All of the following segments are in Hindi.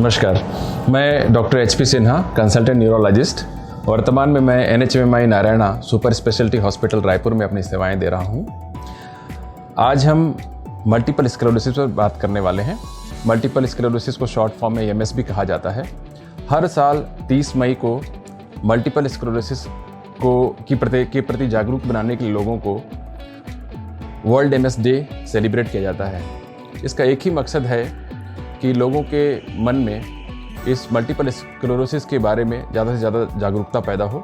नमस्कार, मैं doctor HP. Sinha, consultant neurologist. वर्तमान में मैं NHMI Narayana super speciality hospital Raipur में अपनी सेवाएं दे रहा हूं। आज हम मल्टीपल स्क्लेरोसिस पर बात करने वाले हैं। मल्टीपल स्क्लेरोसिस को शॉर्ट फॉर्म में MS भी कहा जाता है। हर साल 30 मई को मल्टीपल स्क्लेरोसिस के प्रति जागरूक बनाने के लिए लोगों को वर्ल्ड MS डे सेलिब्रेट किया जाता है। इसका एक ही मकसद है कि लोगों के मन में इस मल्टीपल स्क्लेरोसिस के बारे में ज़्यादा से ज़्यादा जागरूकता पैदा हो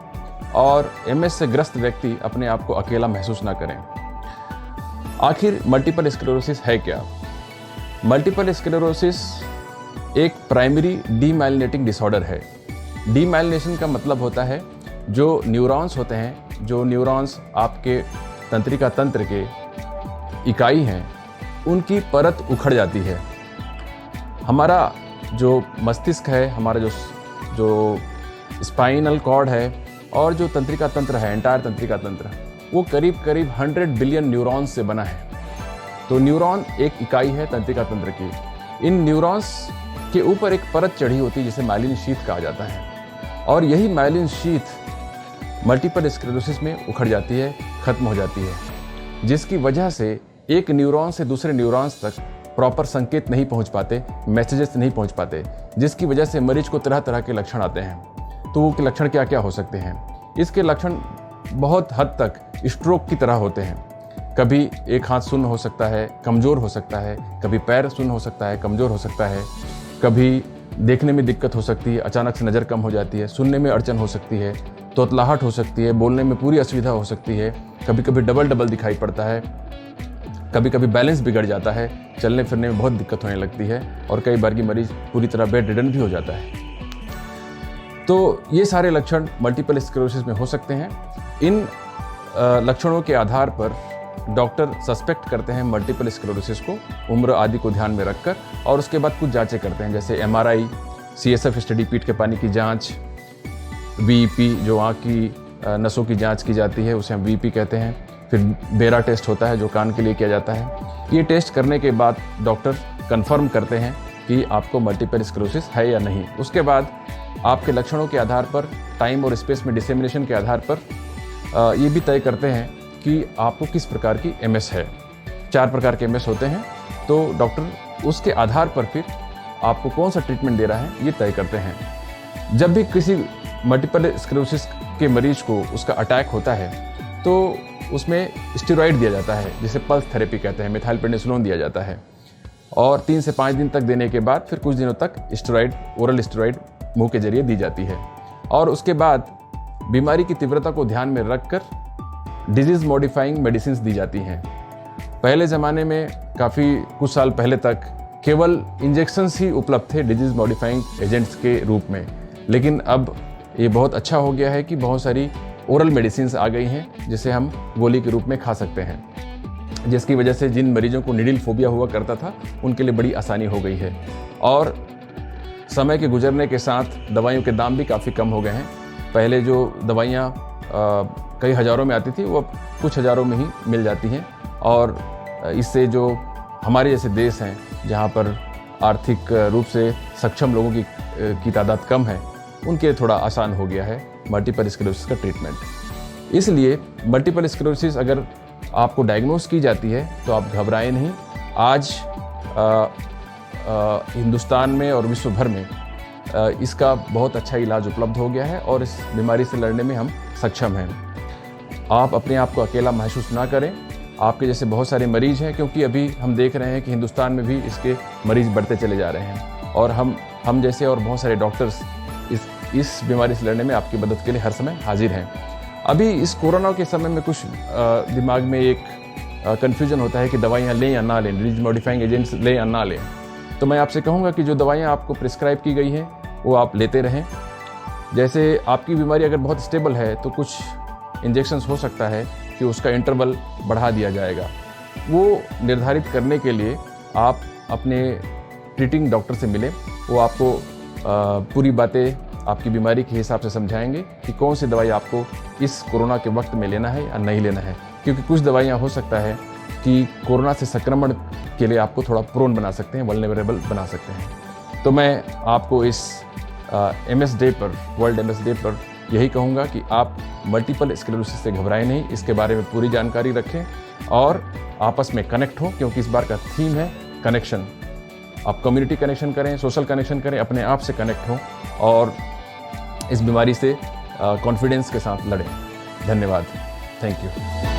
और MS से ग्रस्त व्यक्ति अपने आप को अकेला महसूस ना करें। आखिर मल्टीपल स्क्लेरोसिस है क्या? मल्टीपल स्क्लेरोसिस एक प्राइमरी डीमाइलिनेटिंग डिसऑर्डर है। डीमाइलिनेशन का मतलब होता है जो न्यूरॉन्स होते हैं, जो न्यूरॉन्स आपके तंत्रिका तंत्र के इकाई हैं, उनकी परत उखड़ जाती है। हमारा जो मस्तिष्क है, हमारा जो स्पाइनल कॉर्ड है और जो तंत्रिका तंत्र है, एंटायर तंत्रिका तंत्र, वो करीब 100 बिलियन न्यूरॉन्स से बना है। तो न्यूरॉन एक इकाई है तंत्रिका तंत्र की। इन न्यूरॉन्स के ऊपर एक परत चढ़ी होती है जिसे माइलिन शीथ कहा जाता है और यही माइलिन शीथ मल्टीपल स्क्लेरोसिस में उखड़ जाती है, खत्म हो जाती है, जिसकी वजह से एक न्यूरॉन से दूसरे न्यूरॉन्स तक प्रॉपर संकेत नहीं पहुंच पाते, मैसेजेस नहीं पहुंच पाते, जिसकी वजह से मरीज को तरह तरह के लक्षण आते हैं। तो वो लक्षण क्या क्या हो सकते हैं? इसके लक्षण बहुत हद तक स्ट्रोक की तरह होते हैं। कभी एक हाथ सुन्न हो सकता है, कमज़ोर हो सकता है, कभी पैर सुन्न हो सकता है, कमज़ोर हो सकता है, कभी देखने में दिक्कत हो सकती है, अचानक से नज़र कम हो जाती है, सुनने में अड़चन हो सकती है, तोतलाहट हो सकती है, बोलने में पूरी असुविधा हो सकती है, कभी कभी डबल दिखाई पड़ता है, कभी कभी बैलेंस बिगड़ जाता है, चलने फिरने में बहुत दिक्कत होने लगती है और कई बार की मरीज पूरी तरह बेड रिडन भी हो जाता है। तो ये सारे लक्षण मल्टीपल स्क्लेरोसिस में हो सकते हैं। इन लक्षणों के आधार पर डॉक्टर सस्पेक्ट करते हैं मल्टीपल स्क्लेरोसिस को, उम्र आदि को ध्यान में रखकर, और उसके बाद कुछ जांचें करते हैं, जैसे MRI, CSF स्टडी, पीठ के पानी की जाँच, VEP जो आँख की नसों की जाँच की जाती है, उसे हम VEP कहते हैं। फिर बेरा टेस्ट होता है जो कान के लिए किया जाता है। ये टेस्ट करने के बाद डॉक्टर कंफर्म करते हैं कि आपको मल्टीपल स्क्लेरोसिस है या नहीं। उसके बाद आपके लक्षणों के आधार पर, टाइम और स्पेस में डिसेमिनेशन के आधार पर ये भी तय करते हैं कि आपको किस प्रकार की MS है। 4 प्रकार के MS होते हैं, तो डॉक्टर उसके आधार पर फिर आपको कौन सा ट्रीटमेंट दे रहा है ये तय करते हैं। जब भी किसी मल्टीपल स्क्लेरोसिस के मरीज को उसका अटैक होता है तो उसमें स्टेरॉइड दिया जाता है, जिसे पल्स थेरेपी कहते हैं, मेथिलप्रेडनिसोलोन दिया जाता है, और 3 से 5 दिन तक देने के बाद फिर कुछ दिनों तक स्टेरॉइड, ओरल स्टेरॉइड मुंह के जरिए दी जाती है। और उसके बाद बीमारी की तीव्रता को ध्यान में रखकर डिजीज मॉडिफाइंग मेडिसिन दी जाती हैं। पहले ज़माने में कुछ साल पहले तक केवल इंजेक्शंस ही उपलब्ध थे डिजीज मॉडिफाइंग एजेंट्स के रूप में, लेकिन अब ये बहुत अच्छा हो गया है कि बहुत सारी ओरल मेडिसिन्स आ गई हैं जिसे हम गोली के रूप में खा सकते हैं, जिसकी वजह से जिन मरीजों को निडिल फोबिया हुआ करता था उनके लिए बड़ी आसानी हो गई है। और समय के गुजरने के साथ दवाइयों के दाम भी काफ़ी कम हो गए हैं। पहले जो दवाइयाँ कई हज़ारों में आती थी वो अब कुछ हज़ारों में ही मिल जाती हैं, और इससे जो हमारे जैसे देश हैं जहाँ पर आर्थिक रूप से सक्षम लोगों की तादाद कम है, उनके लिए थोड़ा आसान हो गया है मल्टीपल स्क्लेरोसिस का ट्रीटमेंट। इसलिए मल्टीपल स्क्लेरोसिस अगर आपको डायग्नोस की जाती है तो आप घबराएं नहीं। आज हिंदुस्तान में और विश्व भर में इसका बहुत अच्छा इलाज उपलब्ध हो गया है और इस बीमारी से लड़ने में हम सक्षम हैं। आप अपने आप को अकेला महसूस ना करें। आपके जैसे बहुत सारे मरीज हैं, क्योंकि अभी हम देख रहे हैं कि हिंदुस्तान में भी इसके मरीज बढ़ते चले जा रहे हैं, और हम जैसे और बहुत सारे डॉक्टर्स इस बीमारी से लड़ने में आपकी मदद के लिए हर समय हाजिर हैं। अभी इस कोरोना के समय में कुछ दिमाग में एक कन्फ्यूजन होता है कि दवाइयाँ लें या ना लें, डिजीज मॉडिफाइंग एजेंट्स लें या ना लें। तो मैं आपसे कहूँगा कि जो दवाइयाँ आपको प्रिस्क्राइब की गई हैं वो आप लेते रहें। जैसे आपकी बीमारी अगर बहुत स्टेबल है तो कुछ इंजेक्शंस हो सकता है कि उसका इंटरवल बढ़ा दिया जाएगा। वो निर्धारित करने के लिए आप अपने ट्रीटिंग डॉक्टर से मिलें। वो आपको पूरी बातें आपकी बीमारी के हिसाब से समझाएंगे कि कौन सी दवाई आपको इस कोरोना के वक्त में लेना है या नहीं लेना है, क्योंकि कुछ दवाइयाँ हो सकता है कि कोरोना से संक्रमण के लिए आपको थोड़ा प्रोन बना सकते हैं, वल्नरेबल बना सकते हैं। तो मैं आपको इस MS डे पर, वर्ल्ड MS डे पर यही कहूँगा कि आप मल्टीपल स्क्लेरोसिस से घबराएं नहीं, इसके बारे में पूरी जानकारी रखें और आपस में कनेक्ट हो, क्योंकि इस बार का थीम है कनेक्शन। आप कम्युनिटी कनेक्शन करें, सोशल कनेक्शन करें, अपने आप से कनेक्ट हो और इस बीमारी से कॉन्फिडेंस के साथ लड़ें। धन्यवाद। Thank you.